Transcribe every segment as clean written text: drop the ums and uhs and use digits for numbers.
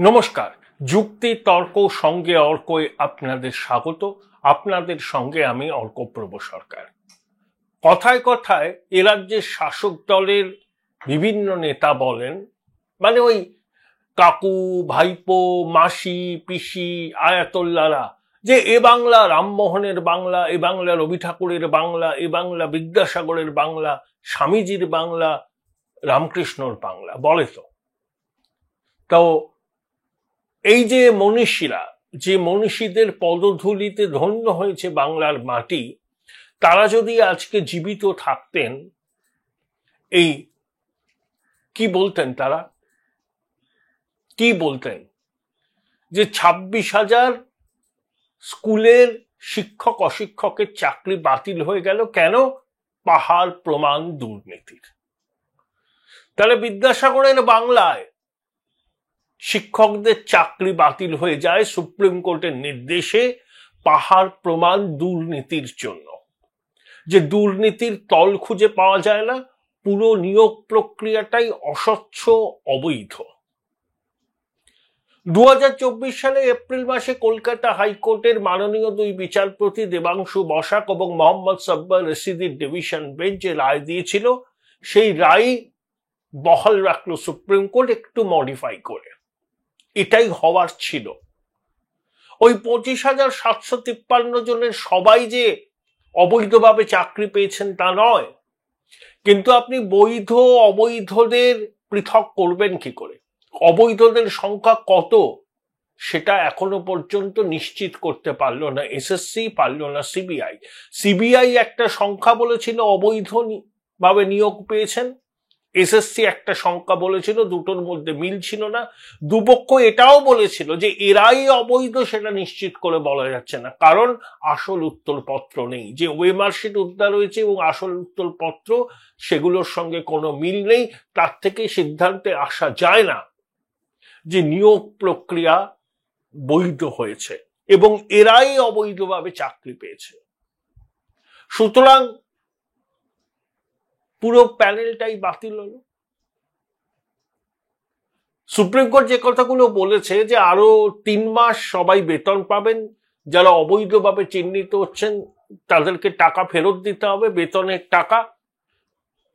নমস্কার। যুক্তি তর্ক সঙ্গে অর্কয় আপনাদের স্বাগত। আপনাদের সঙ্গে আমি অর্কপ্রভ সরকার। কথায় কথায় এ রাজ্যের শাসক দলের বিভিন্ন নেতা বলেন, মানে ওই কাকু, ভাইপো, মাসি, পিসি, আয়াতোল্লারা, যে এ বাংলা রামমোহনের বাংলা, এ বাংলা রবি ঠাকুরের বাংলা, এ বাংলা বিদ্যাসাগরের বাংলা, স্বামীজির বাংলা, রামকৃষ্ণর বাংলা বলে। তো এই যে মনীষীরা, যে মনীষীদের পদধূলিতে ধন্য হয়েছে বাংলার মাটি, তারা যদি আজকে জীবিত থাকতেন, এই কি বলতেন? তারা কি বলতেন? যে 26,000 স্কুলের শিক্ষক অশিক্ষকের চাকরি বাতিল হয়ে গেল কেন? পাহাড় প্রমাণ দুর্নীতির। তাহলে বিদ্যাসাগরের বাংলায় শিক্ষকদের চাকরি বাতিল হয়ে যায় সুপ্রিম কোর্টের নির্দেশে, পাহাড় প্রমাণ দুর্নীতির জন্য। যে দুর্নীতির তল খুঁজে পাওয়া যায় না, পুরো নিয়োগ প্রক্রিয়াটাই অস্বচ্ছ, অবৈধ। 2024 সালে এপ্রিল মাসে কলকাতা হাইকোর্টের মাননীয় দুই বিচারপতি দেবাংশু বসাক এবং মোহাম্মদ সাব্বার রশিদির ডিভিশন বেঞ্চ রায় দিয়েছিল। সেই রায় বহাল রাখলো সুপ্রিম কোর্ট একটু মডিফাই করে। এটাই হওয়ার ছিল। ওই 25,753 জনের সবাই যে অবৈধভাবে চাকরি পেয়েছেন তা নয়, কিন্তু আপনি বৈধ অবৈধদের পৃথক করবেন কি করে? অবৈধদের সংখ্যা কত সেটা এখনো পর্যন্ত নিশ্চিত করতে পারলো না এসএসসি, পারলো না সিবিআই। সিবিআই একটা সংখ্যা বলেছিল অবৈধ ভাবে নিয়োগ পেয়েছেন, এসএসসি একটা সংখ্যা বলেছিল, দুটোর মধ্যে মিল ছিল না। দুপক্ষ এটাও বলেছিল যে এরাই অবৈধ, সেটা নিশ্চিত করে বলা যাচ্ছে না, কারণ আসল উত্তরপত্র নেই। যে ওয়েমার্কশিট উদ্ধার হয়েছে এবং আসল উত্তরপত্র, সেগুলোর সঙ্গে কোনো মিল নেই। তার থেকে সিদ্ধান্তে আসা যায় না যে নিয়োগ প্রক্রিয়া বৈধ হয়েছে এবং এরাই অবৈধভাবে চাকরি পেয়েছে। সুতরাং পুরো প্যানেলটাই বাতিল হলো। সুপ্রিম কোর্ট যে কথাগুলো বলেছে যে আরো 3 মাস সবাই বেতন পাবেন, যারা অবৈধভাবে চিহ্নিত হচ্ছেন তাদেরকে টাকা ফেরত দিতে হবে, বেতনের টাকা।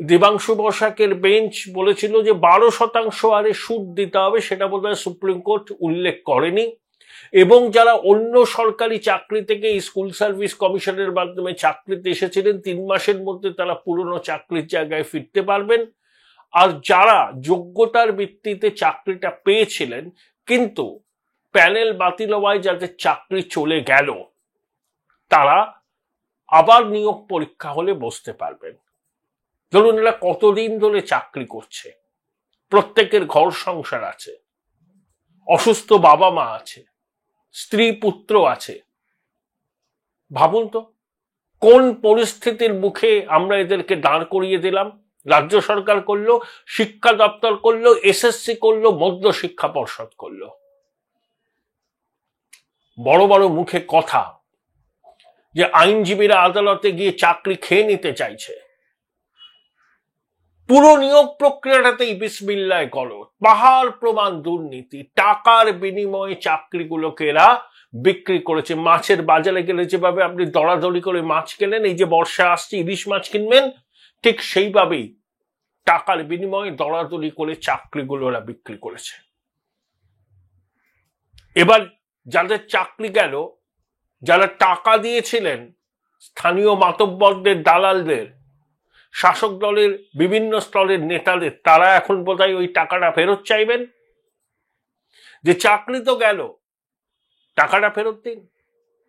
দেবাংশু বসাকের বেঞ্চ বলেছিল যে 12% হারে সুদ দিতে হবে, সেটা বোধহয় সুপ্রিম কোর্ট উল্লেখ করেনি। এবং যারা অন্য সরকারি চাকরি থেকে স্কুল সার্ভিস কমিশনের মাধ্যমে চাকরিতে এসেছিলেন, 3 মাসের মধ্যে তারা পুরনো চাকরির জায়গায় ফিরতে পারবেন। আর যারা যোগ্যতার ভিত্তিতে চাকরিটা পেয়েছিলেন কিন্তু প্যানেল বাতিল হওয়ায় যাদের চাকরি চলে গেল, তারা আবার নিয়োগ পরীক্ষা হলে বসতে পারবেন। ধরুন এরা কতদিন ধরে চাকরি করছে, প্রত্যেকের ঘর সংসার আছে, অসুস্থ বাবা মা আছে, স্ত্রী পুত্র আছে। ভাবুন তো কোন পরিস্থিতির মুখে আমরা এদেরকে দাঁড় করিয়ে দিলাম। রাজ্য সরকার করলো, শিক্ষা দপ্তর করলো, এসএসসি করলো, মধ্য শিক্ষা পর্ষদ করলো। বড় বড় মুখে কথা যে আইনজীবীরা আদালতে গিয়ে চাকরি খেয়ে নিতে চাইছে। পুরো নিয়োগ প্রক্রিয়াটাতেই বিসমিল্লাহ করো, পাহাড় প্রমাণ দুর্নীতি। টাকার বিনিময়ে চাকরিগুলোকে এরা বিক্রি করেছে। মাছের বাজারে গেলে যেভাবে আপনি দরাদরি করে মাছ কেনেন, এই যে বর্ষা আসছে ইলিশ মাছ কিনবেন, ঠিক সেইভাবেই টাকার বিনিময়ে দরাদরি করে চাকরিগুলো ওরা বিক্রি করেছে। এবার যাদের চাকরি গেল, যারা টাকা দিয়েছিলেন স্থানীয় মাতব্বরদের, দালালদের, শাসক দলের বিভিন্ন স্তরের নেতাদের, তারা এখন বোধহয় ওই টাকাটা ফেরত চাইবেন। যে চাকরি তো গেল, টাকাটা ফেরত দিন।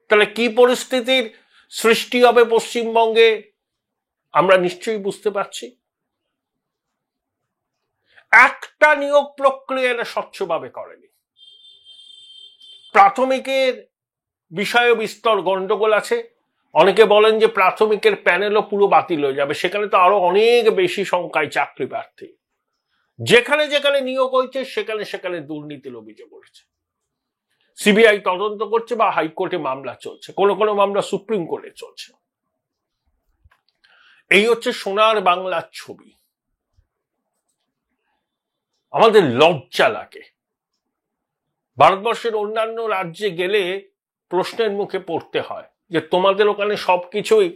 তাহলে কি পরিস্থিতির সৃষ্টি হবে পশ্চিমবঙ্গে আমরা নিশ্চয়ই বুঝতে পারছি। একটা নিয়োগ প্রক্রিয়া স্বচ্ছভাবে করেনি। প্রাথমিকের বিষয়ে বিস্তর গন্ডগোল আছে। অনেকে বলেন যে প্রাথমিকের প্যানেলও পুরো বাতিল হয়ে যাবে, সেখানে তো আরো অনেক বেশি সংখ্যায় চাকরি প্রার্থী। যেখানে যেখানে নিয়োগ হয়েছে সেখানে সেখানে দুর্নীতির অভিযোগ উঠেছে। সিবিআই তদন্ত করছে বা হাইকোর্টে মামলা চলছে, কোনো কোনো মামলা সুপ্রিম কোর্টে চলছে। এই হচ্ছে সোনার বাংলার ছবি। আমাদের লজ্জা লাগে। ভারতবর্ষের অন্যান্য রাজ্যে গেলে প্রশ্নের মুখে পড়তে হয় যে তোমাদের ওখানে সবকিছুই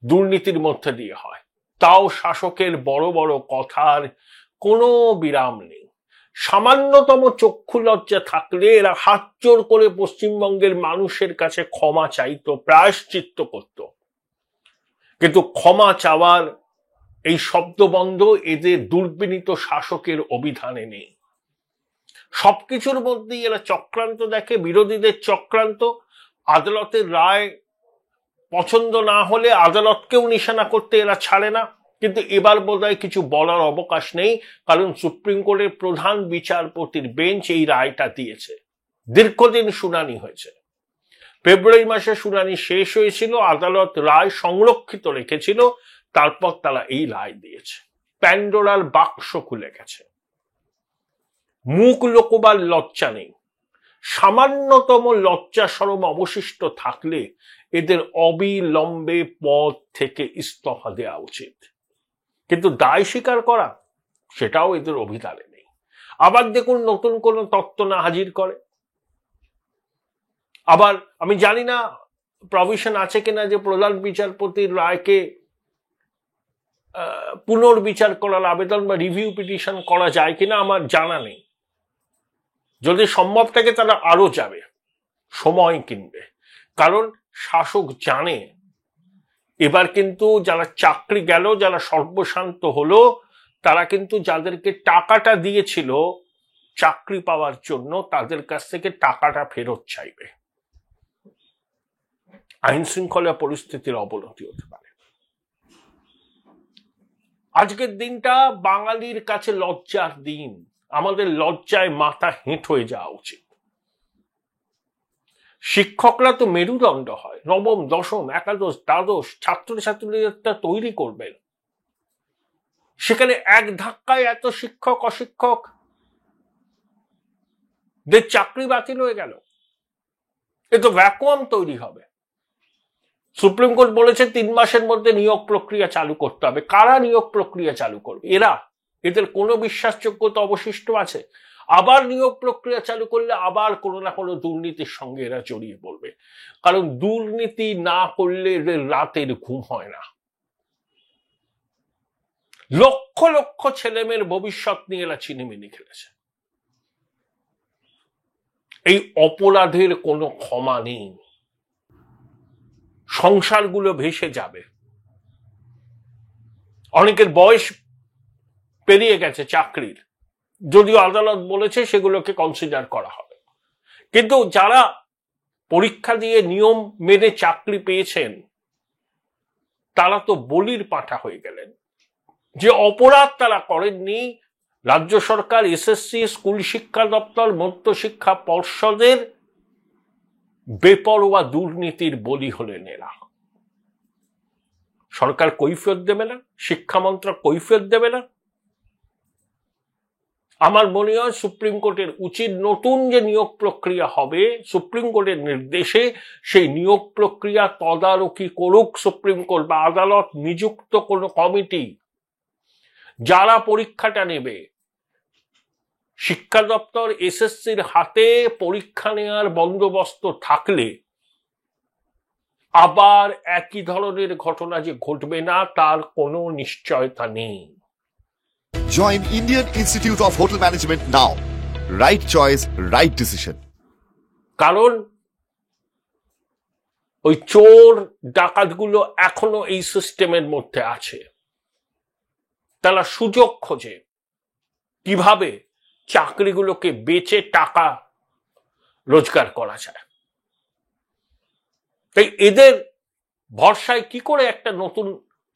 দুর্নীতির মধ্যে দিয়ে হয়, তাও শাসকের বড় বড় কথার কোনো বিরাম নেই। সামান্যতম চক্ষু লজ্জা থাকলে এরা হাত জোর করে পশ্চিমবঙ্গের মানুষের কাছে ক্ষমা চাইতো, প্রায়শ্চিত্ত করত। কিন্তু ক্ষমা চাওয়ার এই শব্দবন্ধ এদের দুর্বিনীত শাসকের অভিধানে নেই। সবকিছুর মধ্যেই এরা চক্রান্ত দেখে, বিরোধীদের চক্রান্ত। আদালতের রায় পছন্দ না হলে আদালতকেও নিশানা করতে এরা ছাড়ে না। কিন্তু এবার বোধহয় কিছু বলার অবকাশ নেই, কারণ সুপ্রিম কোর্টের প্রধান বিচারপতির বেঞ্চ এই রায়টা দিয়েছে। দীর্ঘদিন শুনানি হয়েছে, ফেব্রুয়ারি মাসে শুনানি শেষ হয়েছিল, আদালত রায় সংরক্ষিত রেখেছিল, তারপর তারা এই রায় দিয়েছে। প্যান্ডোরার বাক্স খুলে গেছে। মুখ লোকবার লজ্জা নেই। সামান্যতম লজ্জা শরম অবশিষ্ট থাকলে এদের অবিলম্বে পদ থেকে ইস্তফা দেওয়া উচিত। কিন্তু দায় স্বীকার করা, সেটাও এদের অভিধানে নেই। আবার দেখুন নতুন কোন তত্ত্ব না হাজির করে। আবার আমি জানি না প্রভিশন আছে কিনা যে প্রধান বিচারপতির রায়কে পুনর্বিচার করার আবেদন বা রিভিউ পিটিশন করা যায় কিনা আমার জানা নেই। যদি সম্ভব থাকে তারা আরো যাবে, সময় কিনবে। কারণ শাসক জানে এবার কিন্তু যারা চাকরি গেল, যারা সর্বশান্ত হলো, তারা কিন্তু যাদেরকে টাকাটা দিয়েছিল চাকরি পাওয়ার জন্য, তাদের কাছ থেকে টাকাটা ফেরত চাইবে। আইন শৃঙ্খলা পরিস্থিতির অবনতি হতে পারে। আজকের দিনটা বাঙালির কাছে লজ্জার দিন। আমাদের লজ্জায় মাথা হেঁট হয়ে যাওয়া উচিত। শিক্ষকরা তো মেরুদণ্ড হয়, নবম, দশম, একাদশ, দ্বাদশ ছাত্রছাত্রীরা তৈরি করবেন। সেখানে এক ধাক্কায় এত শিক্ষক অশিক্ষক দের চাকরি বাতিল হয়ে গেল। এ তো ভ্যাকুয়াম তৈরি হবে। সুপ্রিম কোর্ট বলেছে 3 মাসের মধ্যে নিয়োগ প্রক্রিয়া চালু করতে হবে। কারা নিয়োগ প্রক্রিয়া চালু করবে? এরা। এদের কোনো বিশ্বাসযোগ্যতা অবশিষ্ট আছে? আবার নিয়োগ প্রক্রিয়া চালু করলে আবার কোনো না কোনো দুর্নীতির সঙ্গে এরা জড়িয়ে পড়বে। কারণ দুর্নীতি না করলে এদের রাতের ঘুম হয় না। লক্ষ লক্ষ ছেলেমেয়ের ভবিষ্যৎ নিয়ে এরা চিনিমিনি খেলেছে। এই অপরাধের কোনো ক্ষমা নেই। সংসারগুলো ভেসে যাবে। অনেকের বয়স পেরিয়ে গেছে চাকরির, যদিও আদালত বলেছে সেগুলোকে কনসিডার করা হবে। কিন্তু যারা পরীক্ষা দিয়ে নিয়ম মেনে চাকরি পেয়েছেন তারা তো বলির পাঁঠা হয়ে গেলেন। যে অপরাধ তারা করেননি, রাজ্য সরকার, এসএসসি, স্কুল শিক্ষা দপ্তর, মধ্যশিক্ষা পর্ষদের বেপরোয়া দুর্নীতির বলি হলেন এরা। সরকার কৈফিয়ত দেবে না, শিক্ষা মন্ত্রক কৈফিয়ত দেবে না। আমার মনে হয় সুপ্রিম কোর্টের উচিত নতুন যে নিয়োগ প্রক্রিয়া হবে, সুপ্রিম কোর্টের নির্দেশে সেই নিয়োগ প্রক্রিয়া তদারকি করুক সুপ্রিম কোর্ট বা আদালত নিযুক্ত কোনো কমিটি। যারা পরীক্ষাটা নেবে, শিক্ষা দপ্তর, এসএসসির হাতে পরীক্ষা নেওয়ার বন্দোবস্ত থাকলে আবার একই ধরনের ঘটনা যে ঘটবে না তার কোনো নিশ্চয়তা নেই। Join Indian Institute of Hotel Management now. Right choice, right decision. কারণ ওই চোর ডাকাতগুলো এখনো এই সিস্টেমের মধ্যে আছে। তারা সুযোগ খোঁজে কিভাবে চাকরিগুলোকে বেচে টাকা রোজগার করা যায়। তাই এদের ভরসায় কি করে একটা নতুন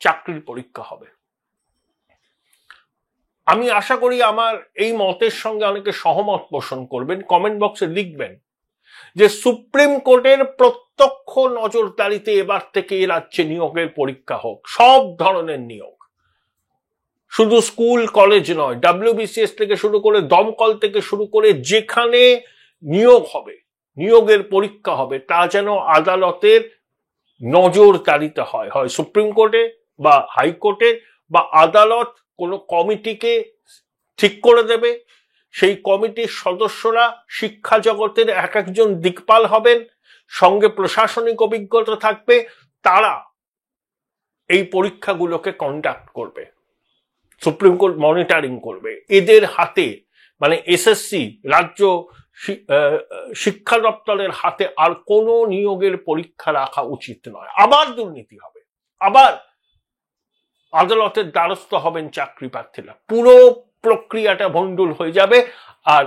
চাকরির পরীক্ষা হবে? আমি আশা করি আমার এই মতের সঙ্গে অনেকে সহমত পোষণ করবেন। কমেন্ট বক্সে লিখবেন যে সুপ্রিম কোর্টের প্রত্যক্ষ নজরদারিতে এবার থেকে এই রাজ্যে নিয়োগের পরীক্ষা হোক, সব ধরনের নিয়োগ, শুধু স্কুল কলেজ নয়, WBCS থেকে শুরু করে, দমকল থেকে শুরু করে, যেখানে নিয়োগ হবে, নিয়োগের পরীক্ষা হবে, তা যেন আদালতের নজরদারিতে হয়, হয় সুপ্রিম কোর্টে বা হাইকোর্টে, বা আদালত কোনো কমিটিকে ঠিক করে দেবে, সেই কমিটির সদস্যরা শিক্ষা জগতের এক একজন দিকপাল হবেন, সঙ্গে প্রশাসনিক অভিজ্ঞতা থাকবে, তারা এই পরীক্ষাগুলোকে কন্ডাক্ট করবে, সুপ্রিম কোর্ট মনিটরিং করবে। এদের হাতে মানে এসএসসি রাজ্য শিক্ষা দপ্তরের হাতে আর কোনো নিয়োগের পরীক্ষা রাখা উচিত নয়। আবার দুর্নীতি হবে, আবার আদালতের দ্বারস্থ হবেন চাকরি প্রার্থীরা, পুরো প্রক্রিয়াটা ভণ্ডুল হয়ে যাবে। আর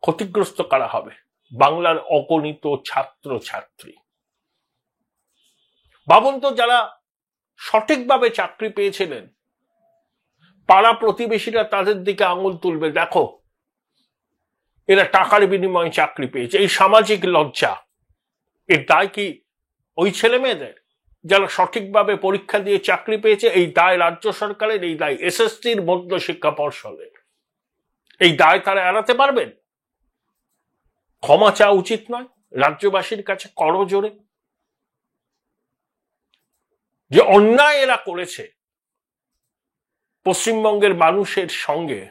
ক্ষতিগ্রস্ত করা হবে বাংলার অগণিত ছাত্র ছাত্রী। ভাবুন তো, যারা সঠিকভাবে চাকরি পেয়েছিলেন, পাড়া প্রতিবেশীরা তাদের দিকে আঙুল তুলবে, দেখো এরা টাকার বিনিময়ে চাকরি পেয়েছে। এই সামাজিক লজ্জা, এর দায় কি ওই ছেলে মেয়েদের যারা সঠিকভাবে পরীক্ষা দিয়ে চাকরি পেয়েছে? এই দায় রাজ্য সরকারের, এই দায় এসএসসির, মধ্য শিক্ষা পর্ষদের। এই দায় তারা এড়াতে পারবেন? ক্ষমা চাওয়া উচিত নয় রাজ্যবাসীর কাছে করজোড়ে? যে অন্যায় এরা করেছে পশ্চিমবঙ্গের মানুষের সঙ্গে,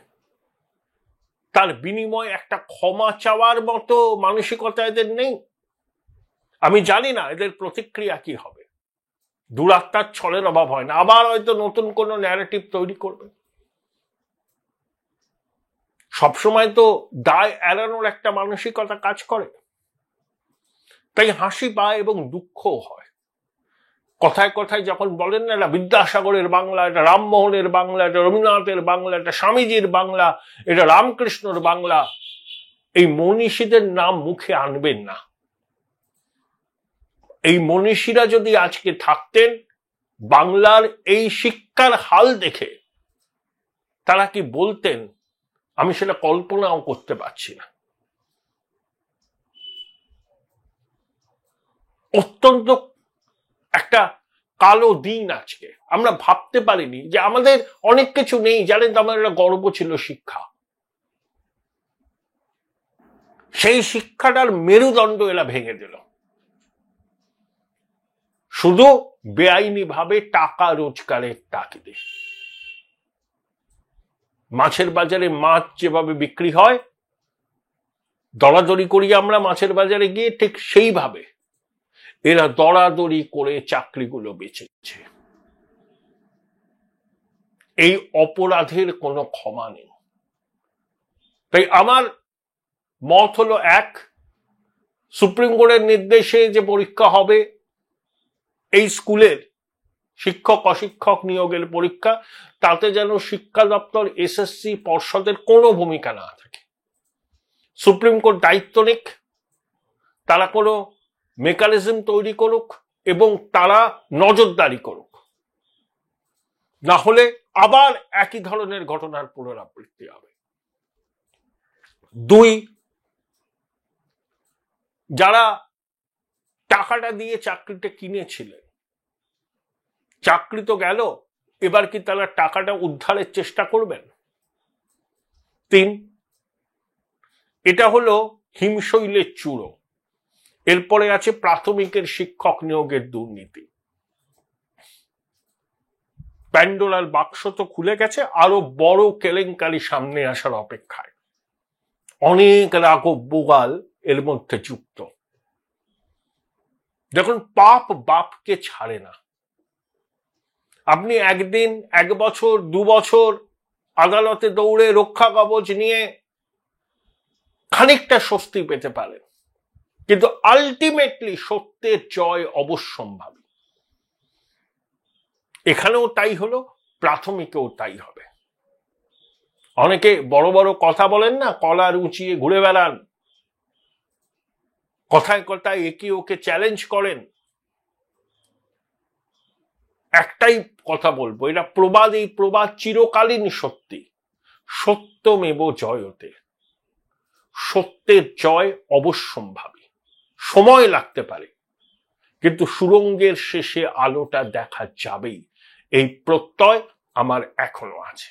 তার বিনিময়ে একটা ক্ষমা চাওয়ার মতো মানসিকতা এদের নেই। আমি জানি না এদের প্রতিক্রিয়া কি হবে। দুরাত্মার ছলের অভাব হয় না, আবার হয়তো নতুন কোনো ন্যারেটিভ তৈরি করবে। সবসময় তো দায় এড়ানোর একটা মানসিকতা কাজ করে, তাই হাসি পায় এবং দুঃখ হয়। কথায় কথায় যখন বলেন না, এটা বিদ্যাসাগরের বাংলা, এটা রামমোহনের বাংলা, এটা রবীন্দ্রনাথের বাংলা, এটা স্বামীজির বাংলা, এটা রামকৃষ্ণর বাংলা, এই মনীষীদের নাম মুখে আনবেন না। এই মনীষীরা যদি আজকে থাকতেন, বাংলার এই শিক্ষার হাল দেখে তারা কি বলতেন আমি সেটা কল্পনাও করতে পারছি না। অত্যন্ত একটা কালো দিন আজকে। আমরা ভাবতে পারিনি যে আমাদের অনেক কিছু নেই, জানেন তো, আমার একটা গর্ব ছিল শিক্ষা। সেই শিক্ষাটার মেরুদণ্ড এরা ভেঙে দিল শুধু বেআইনি ভাবে টাকা রোজগারের তাগিদে। মাছের বাজারে মাছ যেভাবে বিক্রি হয়, দরাদরি করি আমরা মাছের বাজারে গিয়ে, ঠিক সেইভাবে এরা দরাদরি করে চাকরিগুলো বেচেছে। এই অপরাধের কোনো ক্ষমা নেই। তাই আমার মত হলো, এক, সুপ্রিম কোর্টের নির্দেশে যে পরীক্ষা হবে, এই স্কুলের শিক্ষক অশিক্ষক নিয়োগের পরীক্ষা, তাতে যেন শিক্ষা দপ্তর, এসএসসি, পর্ষদের কোনো ভূমিকা না থাকে। সুপ্রিম কোর্ট দায়িত্ব নিক, তারা কোনো মেকানিজম তৈরি করুক এবং তারা নজরদারি করুক, না হলে আবার একই ধরনের ঘটনার পুনরাবৃত্তি হবে। দুই, যারা টাকাটা দিয়ে চাকরিটা কিনেছিলেন, চাকরি তো গেল, এবার কি তারা টাকাটা উদ্ধারের চেষ্টা করবেন? তিন, এটা হলো হিমশৈলের চূড়ো। এরপরে আছে প্রাথমিকের শিক্ষক নিয়োগের দুর্নীতি। প্যান্ডোরার বাক্স তো খুলে গেছে, আরো বড় কেলেঙ্কারি সামনে আসার অপেক্ষায়। অনেক রাঘব বোগাল এর মধ্যে যুক্ত। দেখুন, পাপ বাপকে ছাড়ে না। আপনি একদিন, এক বছর, 2 বছর আদালতে দৌড়ে রক্ষা কবচ নিয়ে খানিকটা স্বস্তি পেতে পারেন, কিন্তু আলটিমেটলি সত্যের জয় অবশ্যম্ভাবী। এখানেও তাই হলো, প্রাথমিকেও তাই হবে। অনেকে বড় বড় কথা বলেন না, কলার উঁচিয়ে ঘুরে বেড়ান, কথায় কথায় একে ওকে চ্যালেঞ্জ করেন। একটাই কথা বলবো, এটা প্রবাদ, এই প্রবাদ চিরকালীন সত্যি, সত্যমেব জয়তে। সত্যের জয় অবশ্যম্ভাবী, সময় লাগতে পারে, কিন্তু সুরঙ্গের শেষে আলোটা দেখা যাবেই, এই প্রত্যয় আমার এখনো আছে।